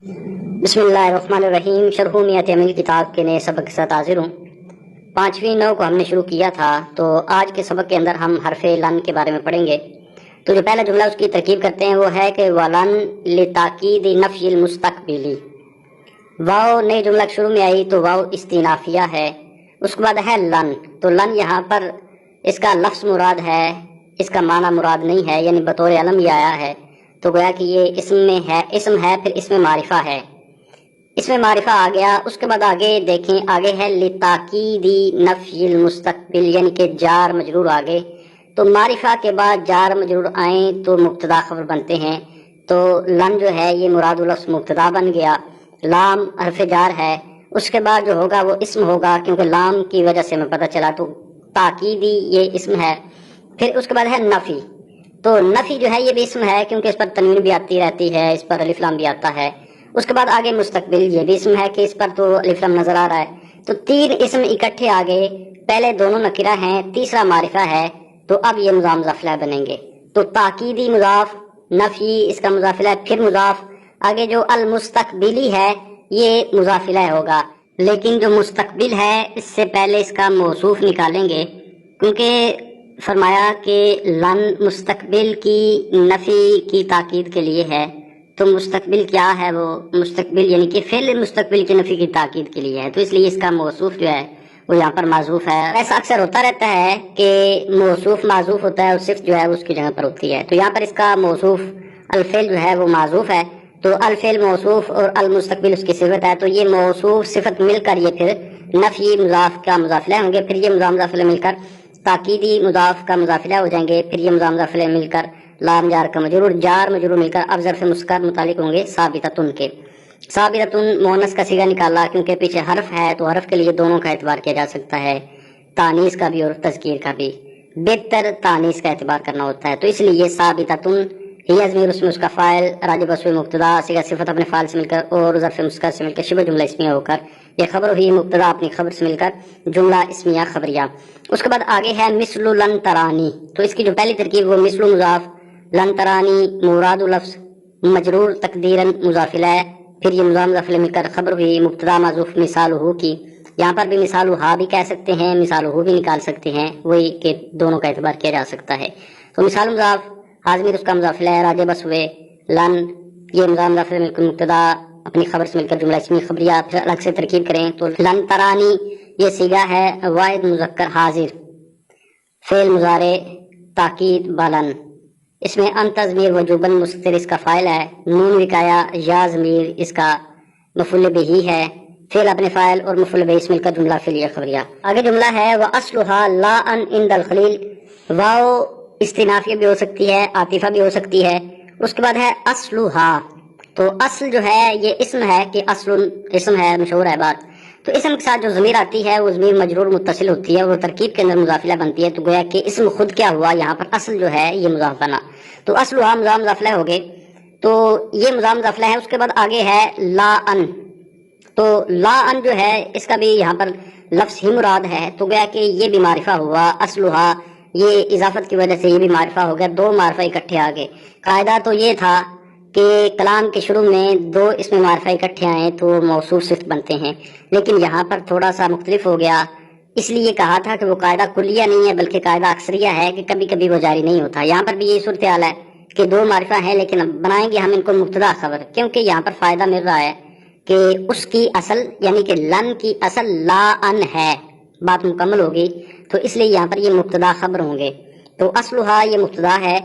بسم اللہ الرحمن الرحیم۔ شرحومیت عمل کتاب کے نئے سبق کے ساتھ حاضر ہوں۔ 5ویں نو کو ہم نے شروع کیا تھا، تو آج کے سبق کے اندر ہم حرف لن کے بارے میں پڑھیں گے۔ تو جو پہلا جملہ اس کی ترکیب کرتے ہیں وہ ہے کہ ولن لتاکید نفی المستقبلی۔ واو نئے جملہ شروع میں آئی تو واو استئنافیہ ہے، اس کے بعد ہے لن، تو لن یہاں پر اس کا لفظ مراد ہے، اس کا معنی مراد نہیں ہے، یعنی بطور علم یہ آیا ہے، تو گویا کہ یہ اسم ہے پھر اس میں معرفہ ہے، اس میں معرفہ آ گیا۔ اس کے بعد آگے دیکھیں، آگے ہے لتاکیدی نفی المستقبل، یعنی کہ جار مجرور آگے، تو معرفہ کے بعد جار مجرور آئیں تو مبتدا خبر بنتے ہیں، تو لن جو ہے یہ مراد لفظ مبتدا بن گیا، لام حرف جار ہے، اس کے بعد جو ہوگا وہ اسم ہوگا، کیونکہ لام کی وجہ سے ہمیں پتہ چلا، تو تاکیدی یہ اسم ہے۔ پھر اس کے بعد ہے نفی، تو نفی جو ہے یہ بھی اسم ہے، کیونکہ اس پر تنوین بھی آتی رہتی ہے، اس پر الف لام بھی آتا ہے۔ اس کے بعد آگے مستقبل، یہ بھی اسم ہے کہ اس پر تو الف لام نظر آ رہا ہے، تو تین اسم اکٹھے آگے، پہلے دونوں نکرہ ہیں، تیسرا معرفہ ہے، تو اب یہ مضاف مضاف الیہ بنیں گے، تو تاکیدی مضاف، نفی اس کا مضاف الیہ، پھر مضاف، آگے جو المستقبلی ہے یہ مضاف الیہ ہوگا، لیکن جو مستقبل ہے اس سے پہلے اس کا موصوف نکالیں گے، کیونکہ فرمایا کہ لن مستقبل کی نفی کی تاکید کے لیے ہے، تو مستقبل کیا ہے؟ وہ مستقبل یعنی کہ فعل مستقبل کی نفی کی تاکید کے لیے ہے، تو اس لیے اس کا موصوف جو ہے وہ یہاں پر معذوف ہے۔ ایسا اکثر ہوتا رہتا ہے کہ موصوف معذوف ہوتا ہے اور صفت جو ہے اس کی جگہ پر ہوتی ہے، تو یہاں پر اس کا موصوف الفعل جو ہے وہ معذوف ہے، تو الفعل موصوف اور المستقبل اس کی صفت ہے، تو یہ موصوف صفت مل کر یہ پھر نفی مضاف کا مضاف الیہ ہوں گے، پھر یہ مضاف مضاف الیہ مل کر تاکیدی مضاف کا مضاف الیہ ہو جائیں گے، پھر یہ مضاف مضاف الیہ مل کر لام جار کا مجرور، جار مجرور مل کر اب ظرف مسکر متعلق ہوں گے ثابتۃن کے۔ ثابتۃن مؤنث کا صیغہ نکالا، کیونکہ پیچھے حرف ہے تو حرف کے لیے دونوں کا اعتبار کیا جا سکتا ہے، تانیث کا بھی اور تذکیر کا بھی، بہتر تانیث کا اعتبار کرنا ہوتا ہے، تو اس لیے ثابتۃن ہی ضمیر اس میں اس کا فاعل، راجب اسم مبتدا، صیغہ صفت اپنے فاعل سے مل کر اور ظرف مسکر سے مل کر شبہ جملہ اسمیہ ہو کر، یہ خبر ہوئی مبتدا اپنی خبر سے مل کر جملہ اسمیہ خبریہ۔ اس کے بعد آگے ہے مثل لن ترانی، تو اس کی جو پہلی ترکیب وہ مثل مضاف، لن ترانی مراد لفظ مجرور تقدیراً مضاف الیہ، پھر یہ مضاف مضاف الیہ مل کر خبر ہوئی مبتدا معذوف مثالہ کی، یہاں پر بھی مثالہ بھی کہہ سکتے ہیں، مثالہ بھی نکال سکتے ہیں، وہی کہ دونوں کا اعتبار کیا جا سکتا ہے، تو مثال مضاف حاضمیر اس کا مضاف الیہ، راجع بس ہوئے لن، یہ مضاف مضاف الیہ مل کر مبتدا اپنی خبر سے مل کر جملہ اسمی خبریہ، پھر الگ سے ترکیب کریں تو لن ترانی یہ صیغہ ہے واحد مذکر حاضر، فعل مضارع تاکید بالن، اس میں انت ضمیر وجوباً مستتر اس کا فاعل ہے، نون وقایا یا ضمیر اس کا مفعول بہ ہے، فعل اپنے فاعل اور مفعول بہ اس مل کر جملہ فعلیہ خبریہ۔ آگے جملہ ہے وَأَصْلُهَا لَا أَنْ عِنْدَ الْخَلِيلِ، واو استنافیہ بھی ہو سکتی ہے، عاطفہ بھی ہو سکتی ہے۔ اس کے بعد ہے اصلها، تو اصل جو ہے یہ اسم ہے کہ اصل اسم ہے، مشہور ہے بات، تو اسم کے ساتھ جو ضمیر آتی ہے وہ ضمیر مجرور متصل ہوتی ہے، وہ ترکیب کے اندر مضاف الیہ بنتی ہے، تو گویا کہ اسم خود کیا ہوا یہاں پر اصل جو ہے یہ مضاف بنا، تو اصلها مضاف مضاف الیہ ہو گئے، تو یہ مضاف مضاف الیہ ہے۔ اس کے بعد آگے ہے لا ان، تو لا ان جو ہے اس کا بھی یہاں پر لفظ ہی مراد ہے، تو گویا کہ یہ بھی معرفہ ہوا، اصلها یہ اضافت کی وجہ سے یہ بھی معرفہ ہو گیا، دو معرفہ اکٹھے آگے۔ قاعدہ تو یہ تھا کہ کلام کے شروع میں دو اس میں معرفہ اکٹھے آئیں تو موصوف صفت بنتے ہیں، لیکن یہاں پر تھوڑا سا مختلف ہو گیا، اس لیے کہا تھا کہ وہ قاعدہ کلیہ نہیں ہے بلکہ قاعدہ اکثریہ ہے کہ کبھی کبھی وہ جاری نہیں ہوتا۔ یہاں پر بھی یہی صورتحال ہے کہ دو معرفہ ہیں لیکن بنائیں گے ہم ان کو مبتدا خبر، کیونکہ یہاں پر فائدہ مل رہا ہے کہ اس کی اصل یعنی کہ لن کی اصل لا ان ہے، بات مکمل ہوگی، تو اس لیے یہاں پر یہ مبتدا خبر ہوں گے، تو اصلها یہ مبتدا ہے،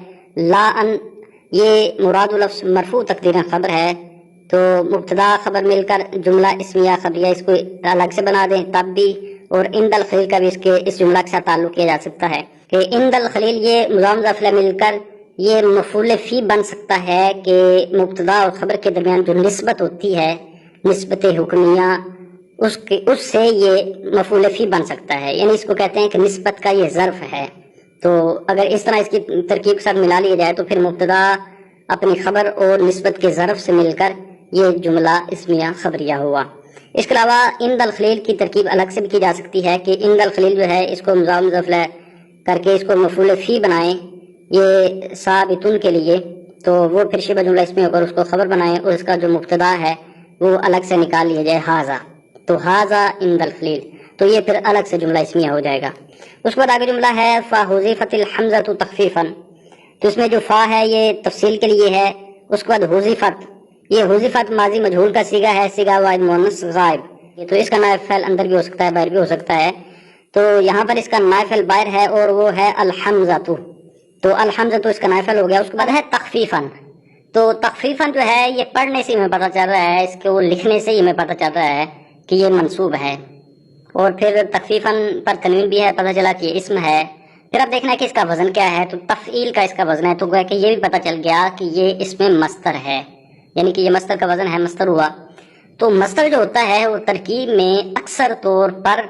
لا ان یہ مراد لفظ مرفوع تقدیراً خبر ہے، تو مبتدا خبر مل کر جملہ اسمیہ خبریہ اس کو الگ سے بنا دیں تب بھی، اور عند الخلیل کا بھی اس جملہ کے ساتھ تعلق کیا جا سکتا ہے کہ عند الخلیل یہ مضاف مضاف الیہ مل کر یہ مفعول فی بن سکتا ہے کہ مبتدا اور خبر کے درمیان جو نسبت ہوتی ہے، نسبت حکمیہ، اس سے یہ مفعول فی بن سکتا ہے، یعنی اس کو کہتے ہیں کہ نسبت کا یہ ظرف ہے، تو اگر اس طرح اس کی ترکیب کے ساتھ ملا لیا جائے تو پھر مبتدا اپنی خبر اور نسبت کے ظرف سے مل کر یہ جملہ اسمیہ خبریہ ہوا۔ اس کے علاوہ عند الخلیل کی ترکیب الگ سے بھی کی جا سکتی ہے کہ عند الخلیل جو ہے اس کو مضاف مضاف الیہ کر کے اس کو مفعول فی بنائیں، یہ ثابتن کے لیے، تو وہ پھر شبہ جملہ اسمی ہو کر اس کو خبر بنائیں اور اس کا جو مبتدا ہے وہ الگ سے نکال لیا جائے ہاذا، تو ہاذا عند الخلیل، تو یہ پھر الگ سے جملہ اسمیہ ہو جائے گا۔ اس کے بعد آگے جملہ ہے فحذفت الحمزۃ تخفیفا، تو اس میں جو فا ہے یہ تفصیل کے لیے ہے۔ اس کے بعد حذفت، یہ حذفت ماضی مجہول کا صیغہ ہے، صیغہ واحد مؤنث غائب، تو اس کا نائب فعل اندر بھی ہو سکتا ہے باہر بھی ہو سکتا ہے، تو یہاں پر اس کا نائب فعل باہر ہے اور وہ ہے الحمزۃ، تو الحمزۃ اس کا نائب فعل ہو گیا۔ اس کے بعد ہے تخفیفاً، تو تخفیفاً جو ہے یہ پڑھنے سے ہمیں پتہ چل رہا ہے، اس کو لکھنے سے ہی ہمیں پتہ چل رہا ہے کہ یہ منصوب ہے، اور پھر تخفیفاً پر تنوین بھی ہے، پتہ چلا کہ یہ اسم ہے۔ پھر اب دیکھنا ہے کہ اس کا وزن کیا ہے، تو تفعیل کا اس کا وزن ہے، تو گویا کہ یہ بھی پتہ چل گیا کہ یہ اس میں مصدر ہے، یعنی کہ یہ مصدر کا وزن ہے، مصدر ہوا۔ تو مصدر جو ہوتا ہے وہ ترکیب میں اکثر طور پر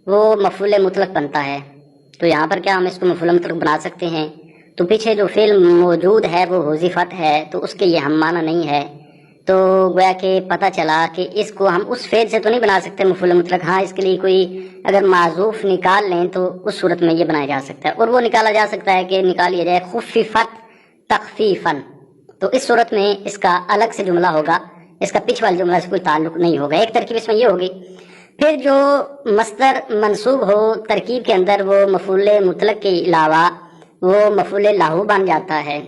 وہ مفعول مطلق بنتا ہے، تو یہاں پر کیا ہم اس کو مفعول مطلق بنا سکتے ہیں، تو پیچھے جو فعل موجود ہے وہ حذفت ہے، تو اس کے یہ ہم معنی نہیں ہے، تو گویا کہ پتہ چلا کہ اس کو ہم اس فعل سے تو نہیں بنا سکتے مفعول مطلق، ہاں اس کے لیے کوئی اگر معذوف نکال لیں تو اس صورت میں یہ بنایا جا سکتا ہے، اور وہ نکالا جا سکتا ہے کہ نکال لیا جائے خففت تخفیفاً، تو اس صورت میں اس کا الگ سے جملہ ہوگا، اس کا پیچھے والے جملہ سے کوئی تعلق نہیں ہوگا۔ ایک ترکیب اس میں یہ ہوگی۔ پھر جو مصدر منصوب ہو ترکیب کے اندر وہ مفعول مطلق کے علاوہ وہ مفعول لاہو بن جاتا ہے،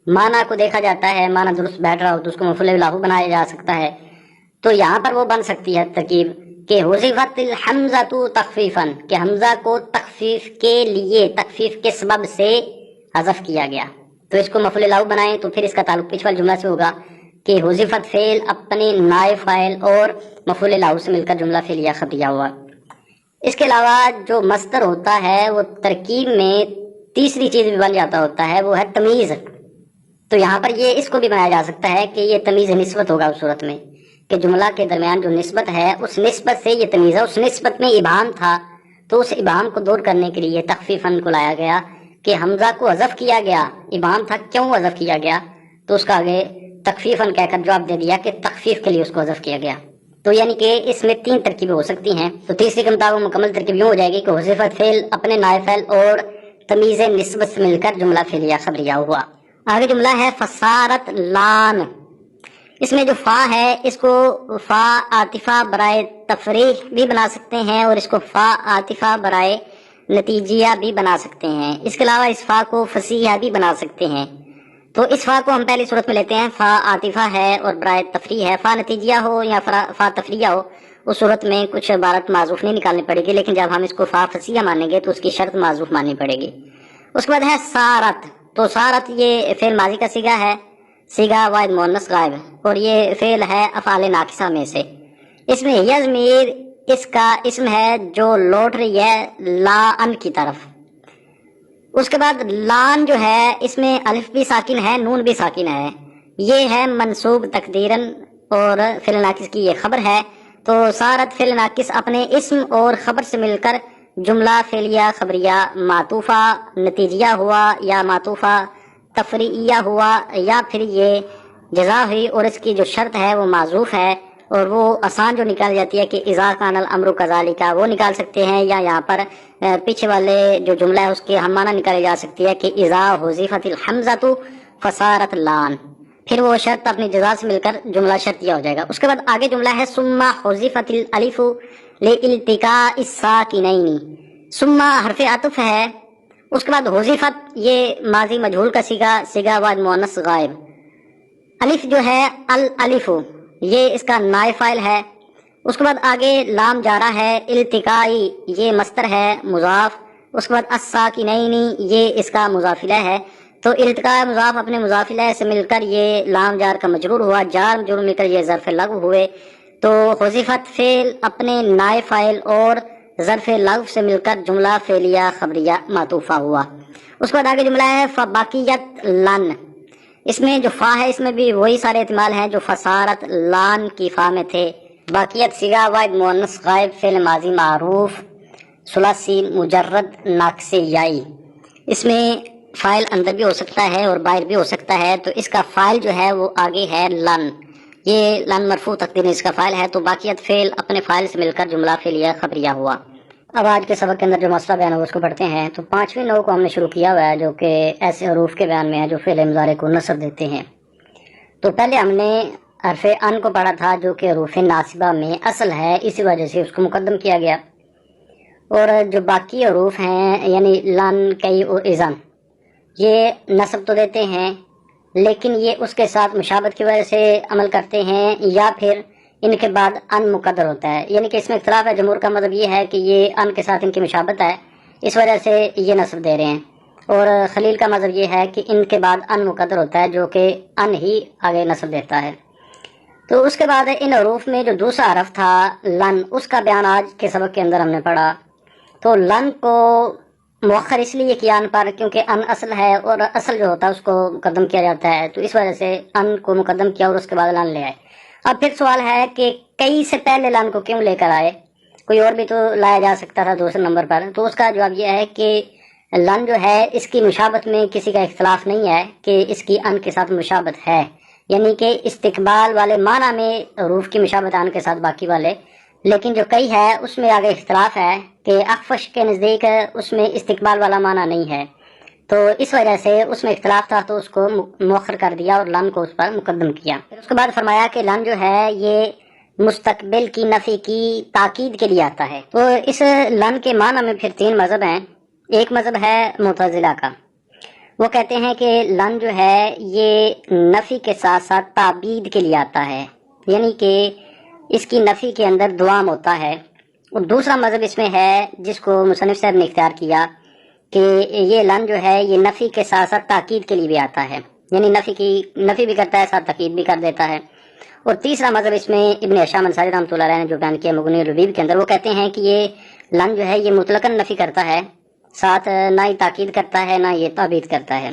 معنی کو دیکھا جاتا ہے، معنی درست بیٹھ رہا ہو تو اس کو مفعول لاہو بنایا جا سکتا ہے، تو یہاں پر وہ بن سکتی ہے ترکیب کہ حذفت الحمزۃ تخفیفاً، کہ حمزہ کو تخفیف کے لیے، تخفیف کے سبب سے حذف کیا گیا، تو اس کو مفعول لاہو بنائیں، تو پھر اس کا تعلق پیچھے والے جملہ سے ہوگا کہ حذفت فعل اپنے نائب فاعل اور مفعول لاہو سے مل کر جملہ فعلیہ خبریہ ہوا۔ اس کے علاوہ جو مصدر ہوتا ہے وہ ترکیب میں تیسری چیز بھی بن جاتا ہوتا ہے، وہ ہے تمیز، تو یہاں پر یہ اس کو بھی بنایا جا سکتا ہے کہ یہ تمیز نسبت ہوگا اس صورت میں کہ جملہ کے درمیان جو نسبت ہے اس نسبت سے یہ تمیز ہے، اس نسبت میں ابہام تھا، تو اس ابہام کو دور کرنے کے لیے تخفیفاً کو لایا گیا کہ حمزہ کو حذف کیا گیا، ابہام تھا کیوں حذف کیا گیا، تو اس کا آگے تخفیفاً کہہ کر جواب دے دیا کہ تخفیف کے لیے اس کو حذف کیا گیا، تو یعنی کہ اس میں تین ترکیبیں ہو سکتی ہیں، تو تیسری کے مطابق مکمل ترکیب یوں ہو جائے گی کہ حذفت فعل اپنے نائب فعل اور تمیز نسبت سے مل کر جملہ فعلیہ خبریہ ہوا۔ آگے جملہ ہے فصارت لان، اس میں جو فا ہے اس کو فا عاطفہ برائے تفریح بھی بنا سکتے ہیں اور اس کو فا عاطفہ برائے نتیجیہ بھی بنا سکتے ہیں، اس کے علاوہ اس فا کو فصیحہ بھی بنا سکتے ہیں، تو اس فا کو ہم پہلی صورت میں لیتے ہیں، فا عاطفہ ہے اور برائے تفریح ہے، فا نتیجیہ ہو یا فا تفریح ہو اس صورت میں کچھ عبارت معذوف نہیں نکالنی پڑے گی، لیکن جب ہم اس کو فا فصیحہ مانیں گے تو اس کی شرط معذوف ماننی پڑے گی۔ اس کے بعد ہے سارت، تو سارت یہ فعل ماضی کا صیغہ ہے، صیغہ واحد مؤنث غائب، اور یہ فعل ہے افعال ناقصہ میں سے، اس میں یہ ضمیر اس کا اسم ہے جو لوٹ رہی ہے لا ان کی طرف۔ اس کے بعد لان جو ہے اس میں الف بھی ساکن ہے، نون بھی ساکن ہے، یہ ہے منصوب تقدیراً اور فعل ناقص کی یہ خبر ہے، تو سارت فعل ناقص اپنے اسم اور خبر سے مل کر جملہ فعلیہ خبریہ معطوفہ نتیجیہ ہوا یا معطوفہ تفریعیہ ہوا، یا پھر یہ جزا ہوئی اور اس کی جو شرط ہے وہ معذوف ہے، اور وہ آسان جو نکال جاتی ہے کہ اذا کان الامر کذالک وہ نکال سکتے ہیں، یا یہاں پر پیچھے والے جو جملہ ہے اس کے ہم معنی نکالی جا سکتی ہے کہ اذا حذفت الحمزۃ فصارت لان، پھر وہ شرط اپنی جزا سے مل کر جملہ شرطیہ ہو جائے گا۔ اس کے بعد آگے جملہ ہے ثم حذفت الالف لالتقاء الساکنین، ثم حرف عطف ہے، اس کے بعد حذفت یہ ماضی مجہول کا صیغہ واحد مؤنث غائب، الف جو ہے الالف یہ اس کا نائب فاعل ہے، اس کے بعد آگے لام جارہ ہے، التقائی یہ مصدر ہے مضاف، اس کے بعد الساکنین یہ اس کا مضاف الیہ ہے، تو التقاء مضاف اپنے مضاف الیہ سے مل کر یہ لام جار کا مجرور ہوا، جار مجرور مل کر یہ ظرف لغو ہوئے، تو حذفت فعل اپنے نائب فاعل اور ظرف لغو سے مل کر جملہ فعلیہ خبریہ معطوفہ ہوا۔ اس کے بعد آگے جملہ ہے فباقیت لن، اس میں جو فا ہے اس میں بھی وہی سارے احتمال ہیں جو فصارت لان کی فا میں تھے۔ باقیت صیغہ واحد مؤنث غائب فعل ماضی معروف ثلاثی مجرد ناقص یائی، اس میں فاعل اندر بھی ہو سکتا ہے اور باہر بھی ہو سکتا ہے، تو اس کا فاعل جو ہے وہ آگے ہے لن، یہ لن مرفوع تقدیر اس کا فاعل ہے، تو باقیت فعل اپنے فاعل سے مل کر جملہ فعلیہ خبریہ ہوا۔ اب آج کے سبق کے اندر جو مسئلہ بیان ہے اس کو پڑھتے ہیں۔ تو 5ویں نوع کو ہم نے شروع کیا ہوا ہے جو کہ ایسے حروف کے بیان میں ہے جو فعل مضارع کو نصب دیتے ہیں۔ تو پہلے ہم نے حرف ان کو پڑھا تھا جو کہ حروف ناصبہ میں اصل ہے، اسی وجہ سے اس کو مقدم کیا گیا، اور جو باقی حروف ہیں یعنی لن، کئی اور اذن، یہ نصب تو دیتے ہیں لیکن یہ اس کے ساتھ مشابہت کی وجہ سے عمل کرتے ہیں، یا پھر ان کے بعد ان مقدر ہوتا ہے، یعنی کہ اس میں اختلاف ہے۔ جمہور کا مطلب یہ ہے کہ یہ ان کے ساتھ ان کی مشابہت ہے، اس وجہ سے یہ نصب دے رہے ہیں، اور خلیل کا مطلب یہ ہے کہ ان کے بعد ان مقدر ہوتا ہے جو کہ ان ہی آگے نصب دیتا ہے۔ تو اس کے بعد ان حروف میں جو دوسرا حرف تھا لن، اس کا بیان آج کے سبق کے اندر ہم نے پڑھا۔ تو لن کو مؤخر اس لیے کیا ان پر کیونکہ ان اصل ہے، اور اصل جو ہوتا ہے اس کو مقدم کیا جاتا ہے، تو اس وجہ سے ان کو مقدم کیا اور اس کے بعد لن لے آئے۔ اب پھر سوال ہے کہ کئی سے پہلے لن کو کیوں لے کر آئے؟ کوئی اور بھی تو لایا جا سکتا تھا دوسرے نمبر پر۔ تو اس کا جواب یہ ہے کہ لن جو ہے اس کی مشابہت میں کسی کا اختلاف نہیں ہے کہ اس کی ان کے ساتھ مشابہت ہے، یعنی کہ استقبال والے معنی میں حروف کی مشابہت ان کے ساتھ باقی والے، لیکن جو کئی ہے اس میں آگے اختلاف ہے کہ اخفش کے نزدیک اس میں استقبال والا معنی نہیں ہے، تو اس وجہ سے اس میں اختلاف تھا تو اس کو مؤخر کر دیا اور لن کو اس پر مقدم کیا۔ پھر اس کے بعد فرمایا کہ لن جو ہے یہ مستقبل کی نفی کی تاکید کے لیے آتا ہے۔ تو اس لن کے معنی میں پھر 3 مذہب ہیں۔ ایک مذہب ہے معتزلہ کا، وہ کہتے ہیں کہ لن جو ہے یہ نفی کے ساتھ ساتھ تعبید کے لیے آتا ہے، یعنی کہ اس کی نفی کے اندر دوام ہوتا ہے۔ اور دوسرا مذہب اس میں ہے جس کو مصنف صاحب نے اختیار کیا کہ یہ لن جو ہے یہ نفی کے ساتھ ساتھ تاکید کے لیے بھی آتا ہے، یعنی نفی بھی کرتا ہے ساتھ تاکید بھی کر دیتا ہے۔ اور تیسرا مذہب اس میں ابن ہشام انصاری رحمۃ اللہ علیہ نے جو بیان کیا مغنی الربیب کے اندر، وہ کہتے ہیں کہ یہ لن جو ہے یہ مطلقاً نفی کرتا ہے، ساتھ نہ ہی تاکید کرتا ہے نہ یہ تعبید کرتا ہے۔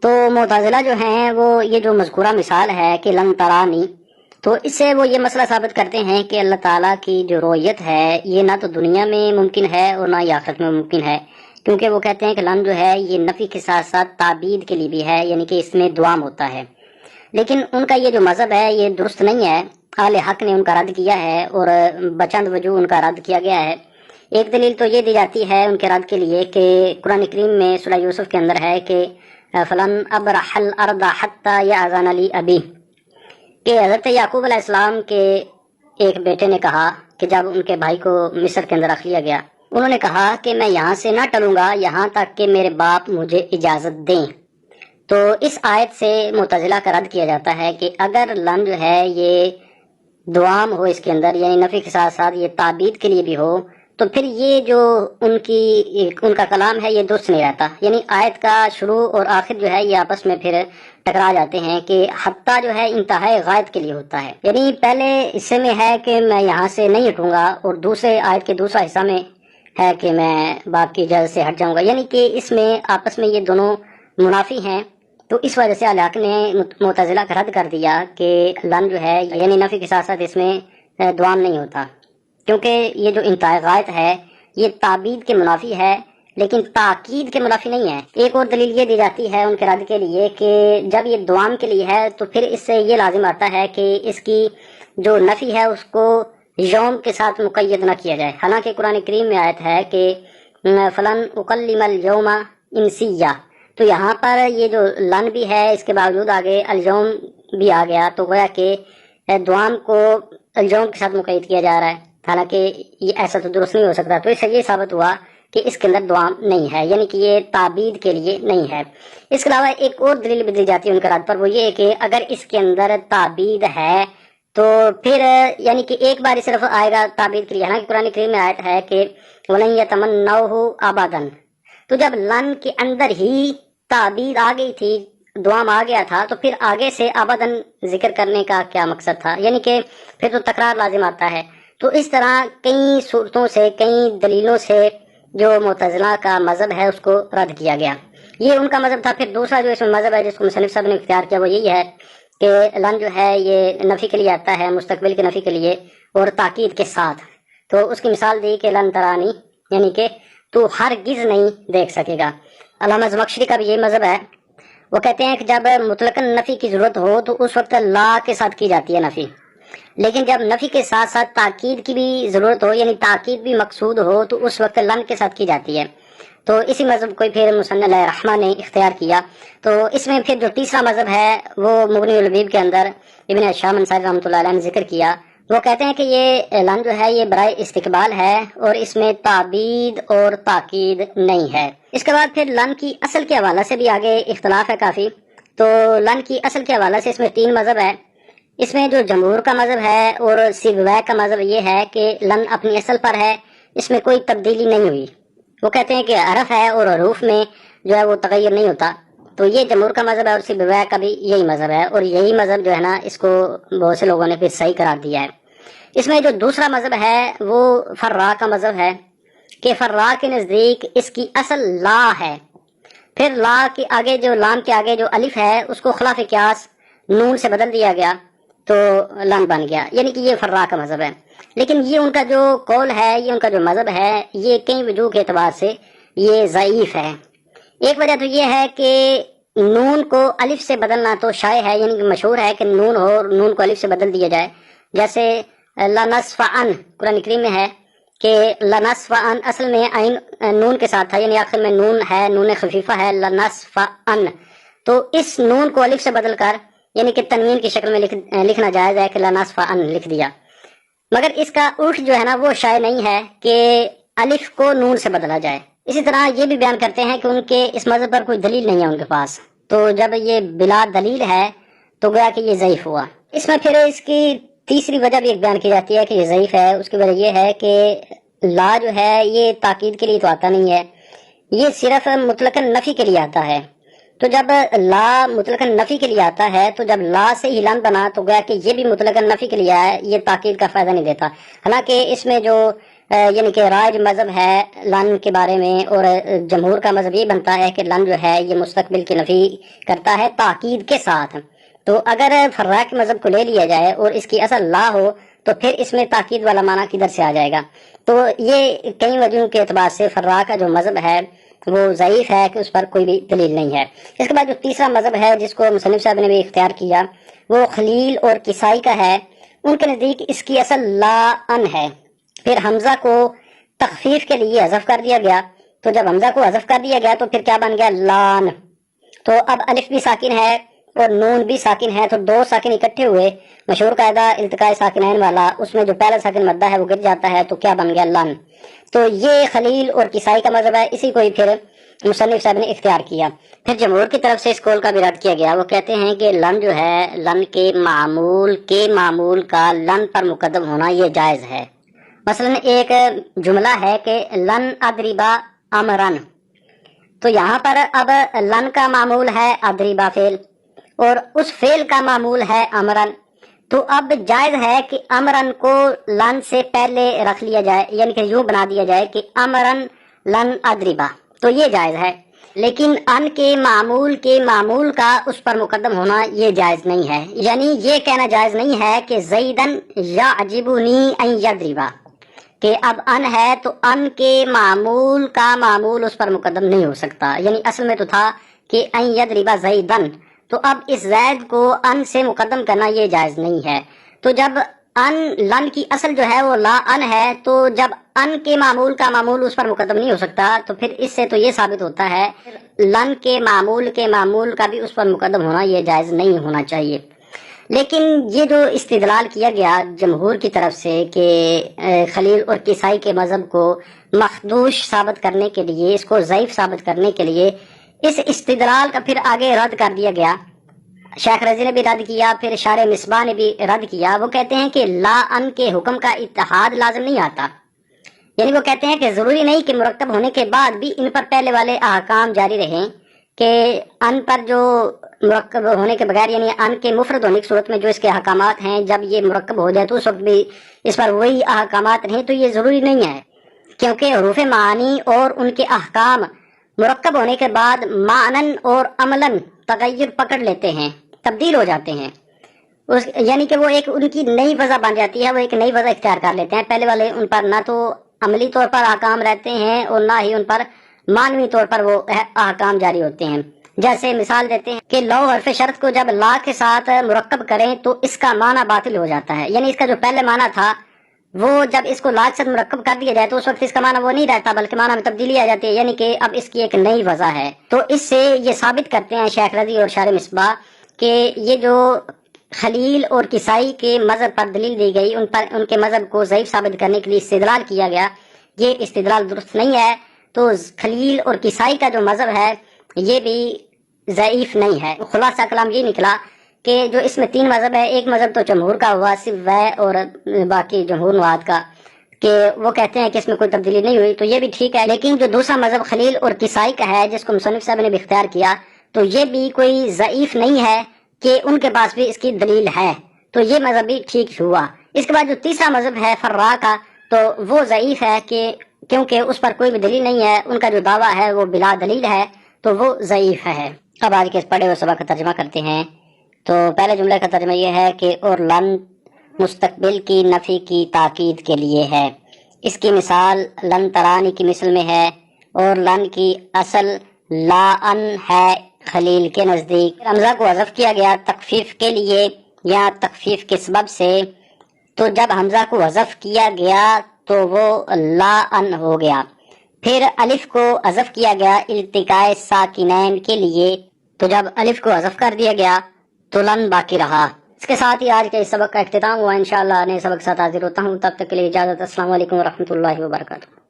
تو معتزلہ جو ہیں وہ یہ جو مذکورہ مثال ہے کہ لن ترانی، تو اس سے وہ یہ مسئلہ ثابت کرتے ہیں کہ اللہ تعالیٰ کی جو رؤیت ہے یہ نہ تو دنیا میں ممکن ہے اور نہ ہی آخرت میں ممکن ہے، کیونکہ وہ کہتے ہیں کہ لن جو ہے یہ نفی کے ساتھ ساتھ تعبید کے لیے بھی ہے، یعنی کہ اس میں دوام ہوتا ہے۔ لیکن ان کا یہ جو مذہب ہے یہ درست نہیں ہے، اہل حق نے ان کا رد کیا ہے اور بچند وجوہ ان کا رد کیا گیا ہے۔ ایک دلیل تو یہ دی جاتی ہے ان کے رد کے لیے کہ قرآن کریم میں سورہ یوسف کے اندر ہے کہ فلن ابرح الارض حتی یأذن لی ابی، کہ حضرت یعقوب علیہ السلام کے ایک بیٹے نے کہا کہ جب ان کے بھائی کو مصر کے اندر رکھ لیا گیا، انہوں نے کہا کہ میں یہاں سے نہ ٹلوں گا یہاں تک کہ میرے باپ مجھے اجازت دیں۔ تو اس آیت سے معتزلہ کا رد کیا جاتا ہے کہ اگر لن جو ہے یہ دوام ہو اس کے اندر، یعنی نفی کے ساتھ ساتھ یہ تعبید کے لیے بھی ہو، تو پھر یہ جو ان کا کلام ہے یہ درست نہیں رہتا، یعنی آیت کا شروع اور آخر جو ہے یہ آپس میں پھر ٹکرا جاتے ہیں کہ حتیٰ جو ہے انتہائی غائب کے لیے ہوتا ہے، یعنی پہلے حصے میں ہے کہ میں یہاں سے نہیں ہٹوں گا، اور دوسرے آیت کے دوسرا حصہ میں ہے کہ میں باپ کی اجازت سے ہٹ جاؤں گا، یعنی کہ اس میں آپس میں یہ دونوں منافی ہیں۔ تو اس وجہ سے علاق نے معتزلہ کا رد کر دیا کہ لن جو ہے یعنی نفی کے ساتھ ساتھ اس میں دوام نہیں ہوتا، کیونکہ یہ جو انتہائی غائب ہے یہ تعبید کے منافی ہے لیکن تاکید کے منافی نہیں ہے۔ ایک اور دلیل یہ دی جاتی ہے ان کے رد کے لیے کہ جب یہ دوام کے لیے ہے تو پھر اس سے یہ لازم آتا ہے کہ اس کی جو نفی ہے اس کو یوم کے ساتھ مقید نہ کیا جائے، حالانکہ قرآن کریم میں آیت ہے کہ فلن اکلم الیوم انسیہ، تو یہاں پر یہ جو لن بھی ہے اس کے باوجود آگے الیوم بھی آ گیا، تو گویا کہ دوام کو الیوم کے ساتھ مقید کیا جا رہا ہے، حالانکہ یہ ایسا تو درست نہیں ہو سکتا۔ تو اس سے یہ ثابت ہوا کہ اس کے اندر دوام نہیں ہے، یعنی کہ یہ تعبید کے لیے نہیں ہے۔ اس کے علاوہ ایک اور دلیل بھی دی جاتی ہے ان کے رد پر، وہ یہ ہے کہ اگر اس کے اندر تعبید ہے تو پھر یعنی کہ ایک بار صرف آئے گا تعبید کے لیے، حالانکہ قرآن کریم میں آیت ہے کہ وَلَن يَتَمَنَّوْهُ أَبَدًا، تو جب لن کے اندر ہی تعبید آ گئی تھی، دوام آ گیا تھا، تو پھر آگے سے ابداً ذکر کرنے کا کیا مقصد تھا، یعنی کہ پھر تو تکرار لازم آتا ہے۔ تو اس طرح کئی صورتوں سے کئی دلیلوں سے جو معتزلہ کا مذہب ہے اس کو رد کیا گیا، یہ ان کا مذہب تھا۔ پھر دوسرا جو اس میں مذہب ہے جس کو مصنف صاحب نے اختیار کیا وہ یہی ہے کہ لن جو ہے یہ نفی کے لیے آتا ہے، مستقبل کے نفی کے لیے اور تاکید کے ساتھ۔ تو اس کی مثال دی کہ لن ترانی، یعنی کہ تو ہرگز نہیں دیکھ سکے گا۔ علامہ زمخشری کا بھی یہی مذہب ہے، وہ کہتے ہیں کہ جب مطلقاً نفی کی ضرورت ہو تو اس وقت لا کے ساتھ کی جاتی ہے نفی، لیکن جب نفی کے ساتھ ساتھ تاکید کی بھی ضرورت ہو، یعنی تاکید بھی مقصود ہو، تو اس وقت لن کے ساتھ کی جاتی ہے۔ تو اسی مذہب کو پھر مصنف علیہ رحمہ نے اختیار کیا۔ تو اس میں پھر جو تیسرا مذہب ہے وہ مغنی اللبیب کے اندر ابن شام انصاری رحمۃ اللہ علیہ نے ذکر کیا۔ وہ کہتے ہیں کہ یہ لن جو ہے یہ برائے استقبال ہے اور اس میں تعبید اور تاکید نہیں ہے۔ اس کے بعد پھر لن کی اصل کے حوالے سے بھی آگے اختلاف ہے کافی۔ تو لن کی اصل کے حوالے سے اس میں 3 مذہب ہے۔ اس میں جو جمہور کا مذہب ہے اور سیبویہ کا مذہب یہ ہے کہ لن اپنی اصل پر ہے، اس میں کوئی تبدیلی نہیں ہوئی۔ وہ کہتے ہیں کہ حرف ہے اور حروف میں جو ہے وہ تغیر نہیں ہوتا۔ تو یہ جمہور کا مذہب ہے اور سیبویہ کا بھی یہی مذہب ہے، اور یہی مذہب جو ہے نا اس کو بہت سے لوگوں نے پھر صحیح قرار دیا ہے۔ اس میں جو دوسرا مذہب ہے وہ فرا کا مذہب ہے کہ فرا کے نزدیک اس کی اصل لا ہے، پھر لا کے آگے جو لام کے آگے جو الف ہے اس کو خلاف قیاس نون سے بدل دیا گیا تو لن بن گیا، یعنی کہ یہ فرا کا مذہب ہے۔ لیکن یہ ان کا جو قول ہے، یہ ان کا جو مذہب ہے، یہ کئی وجوہ کے اعتبار سے یہ ضعیف ہے۔ ایک وجہ تو یہ ہے کہ نون کو الف سے بدلنا تو شائع ہے، یعنی کہ مشہور ہے کہ نون ہو اور نون کو الف سے بدل دیا جائے، جیسے لنصفعن قرآن کریم میں ہے کہ لنصفعن اصل میں عین نون کے ساتھ تھا، یعنی آخر میں نون ہے، نون خفیفہ ہے لنصفعن، تو اس نون کو الف سے بدل کر یعنی کہ تنوین کی شکل میں لکھنا جائز ہے کہ لنصفعن لکھ دیا۔ مگر اس کا الٹ جو ہے نا وہ شائع نہیں ہے کہ الف کو نون سے بدلا جائے۔ اسی طرح یہ بھی بیان کرتے ہیں کہ ان کے اس مذہب پر کوئی دلیل نہیں ہے ان کے پاس، تو جب یہ بلا دلیل ہے تو گویا کہ یہ ضعیف ہوا۔ اس میں پھر اس کی تیسری وجہ بھی ایک بیان کی جاتی ہے کہ یہ ضعیف ہے۔ اس کی وجہ یہ ہے کہ لا جو ہے یہ تاکید کے لیے تو آتا نہیں ہے، یہ صرف مطلقاً نفی کے لیے آتا ہے۔ تو جب لا مطلقاً نفی کے لیے آتا ہے تو جب لا سے ہی لن بنا تو گویا کہ یہ بھی مطلقاً نفی کے لیے ہے، یہ تاکید کا فائدہ نہیں دیتا۔ حالانکہ اس میں جو یعنی کہ رائج مذہب ہے لن کے بارے میں اور جمہور کا مذہب یہ بنتا ہے کہ لن جو ہے یہ مستقبل کی نفی کرتا ہے تاکید کے ساتھ۔ تو اگر فرا کے مذہب کو لے لیا جائے اور اس کی اصل لا ہو تو پھر اس میں تاکید والا معنی کدھر سے آ جائے گا؟ تو یہ کئی وجہوں کے اعتبار سے فرا کا جو مذہب ہے وہ ضعیف ہے کہ اس پر کوئی بھی دلیل نہیں ہے۔ اس کے بعد جو تیسرا مذہب ہے جس کو مصنف صاحب نے بھی اختیار کیا وہ خلیل اور کسائی کا ہے۔ ان کے نزدیک اس کی اصل لا ان ہے، پھر حمزہ کو تخفیف کے لیے حذف کر دیا گیا، تو جب حمزہ کو حذف کر دیا گیا تو پھر کیا بن گیا؟ لان۔ تو اب الف بھی ساکن ہے اور نون بھی ساکن ہے، تو 2 ساکن اکٹھے ہوئے، مشہور قاعدہ التقاء ساکنین والا، اس میں جو پہلا ساکن مدہ ہے وہ گر جاتا ہے، تو کیا بن گیا؟ لن۔ تو یہ خلیل اور کسائی کا مذہب ہے، اسی کو ہی پھر مصنف صاحب نے اختیار کیا۔ پھر جمہور کی طرف سے اس قول کا بھی رد کیا گیا۔ وہ کہتے ہیں کہ لن جو ہے لن کے معمول کا لن پر مقدم ہونا یہ جائز ہے۔ مثلا ایک جملہ ہے کہ لن ادربا امرن، تو یہاں پر اب لن کا معمول ہے ادربا فعل اور اس فعل کا معمول ہے امرن، تو اب جائز ہے کہ امرن کو لن سے پہلے رکھ لیا جائے، یعنی کہ یوں بنا دیا جائے کہ امرن لن ادربا، تو یہ جائز ہے۔ لیکن ان کے معمول کا اس پر مقدم ہونا یہ جائز نہیں ہے، یعنی یہ کہنا جائز نہیں ہے کہ زیدن یعجبنی ان یضربا، کہ اب ان ہے تو ان کے معمول کا معمول اس پر مقدم نہیں ہو سکتا، یعنی اصل میں تو تھا کہ ان یضربا زیدن، تو اب اس زید کو ان سے مقدم کرنا یہ جائز نہیں ہے۔ تو جب ان لن کی اصل جو ہے وہ لا ان ہے، تو جب ان کے معمول کا معمول اس پر مقدم نہیں ہو سکتا تو پھر اس سے تو یہ ثابت ہوتا ہے لن کے معمول کا بھی اس پر مقدم ہونا یہ جائز نہیں ہونا چاہیے۔ لیکن یہ جو استدلال کیا گیا جمہور کی طرف سے کہ خلیل اور کسائی کے مذہب کو مخدوش ثابت کرنے کے لیے، اس کو ضعیف ثابت کرنے کے لیے، اس استدلال کا پھر آگے رد کر دیا گیا۔ شیخ رضی نے بھی رد کیا، پھر شارح مصباح نے بھی رد کیا۔ وہ کہتے ہیں کہ لا ان کے حکم کا اتحاد لازم نہیں آتا، یعنی وہ کہتے ہیں کہ ضروری نہیں کہ مرکب ہونے کے بعد بھی ان پر پہلے والے احکام جاری رہیں، کہ ان پر جو مرکب ہونے کے بغیر یعنی ان کے مفرد ہونے کی صورت میں جو اس کے احکامات ہیں جب یہ مرکب ہو جائے تو اس وقت بھی اس پر وہی احکامات رہیں، تو یہ ضروری نہیں ہے، کیونکہ حروف معانی اور ان کے احکام مرکب ہونے کے بعد معنن اور عملاً تغیر پکڑ لیتے ہیں، تبدیل ہو جاتے ہیں، یعنی کہ وہ ایک ان کی نئی وضع بن جاتی ہے، وہ ایک نئی وضع اختیار کر لیتے ہیں۔ پہلے والے ان پر نہ تو عملی طور پر احکام رہتے ہیں اور نہ ہی ان پر معنوی طور پر وہ احکام جاری ہوتے ہیں۔ جیسے مثال دیتے ہیں کہ لو حرف شرط کو جب لا کے ساتھ مرکب کریں تو اس کا معنی باطل ہو جاتا ہے، یعنی اس کا جو پہلے معنی تھا وہ جب اس کو لا کے ساتھ مرکب کر دیا جائے تو اس وقت اس کا معنی وہ نہیں رہتا بلکہ معنی میں تبدیلی آ جاتی ہے، یعنی کہ اب اس کی ایک نئی وجہ ہے۔ تو اس سے یہ ثابت کرتے ہیں شیخ رضی اور شارح مصباح کہ یہ جو خلیل اور کسائی کے مذہب پر دلیل دی گئی، ان کے مذہب کو ضعیف ثابت کرنے کے لیے استدلال کیا گیا، یہ استدلال درست نہیں ہے۔ تو خلیل اور کسائی کا جو مذہب ہے یہ بھی ضعیف نہیں ہے۔ خلاصہ کلام یہ نکلا کہ جو اس میں تین مذہب ہے، ایک مذہب تو جمہور کا ہوا صرف اور باقی جمہور نواد کا، کہ وہ کہتے ہیں کہ اس میں کوئی تبدیلی نہیں ہوئی، تو یہ بھی ٹھیک ہے۔ لیکن جو دوسرا مذہب خلیل اور کسائی کا ہے جس کو مصنف صاحب نے بھی اختیار کیا، تو یہ بھی کوئی ضعیف نہیں ہے کہ ان کے پاس بھی اس کی دلیل ہے، تو یہ مذہب بھی ٹھیک ہوا۔ اس کے بعد جو تیسرا مذہب ہے فرا کا، تو وہ ضعیف ہے کہ کیونکہ اس پر کوئی بھی دلیل نہیں ہے، ان کا جو دعویٰ ہے وہ بلا دلیل ہے، تو وہ ضعیف ہے۔ اب آج کے اس پڑھے ہوئے سبق کا ترجمہ کرتے ہیں۔ تو پہلے جملے کا ترجمہ یہ ہے کہ اور لن مستقبل کی نفی کی تاکید کے لیے ہے۔ اس کی مثال لن ترانی کی مثل میں ہے، اور لن کی اصل لا ان ہے خلیل کے نزدیک۔ حمزہ کو حذف کیا گیا تخفیف کے لیے یا تخفیف کے سبب سے، تو جب حمزہ کو حذف کیا گیا تو وہ لا ان ہو گیا۔ پھر الف کو حذف کیا گیا التقاء ساکنین کے لیے، تو جب الف کو حذف کر دیا گیا تو لن باقی رہا۔ اس کے ساتھ ہی آج کے اس سبق کا اختتام ہوا۔ انشاءاللہ نئے سبق کے ساتھ حاضر ہوتا ہوں، تب تک کے لیے اجازت۔ السلام علیکم ورحمۃ اللہ وبرکاتہ۔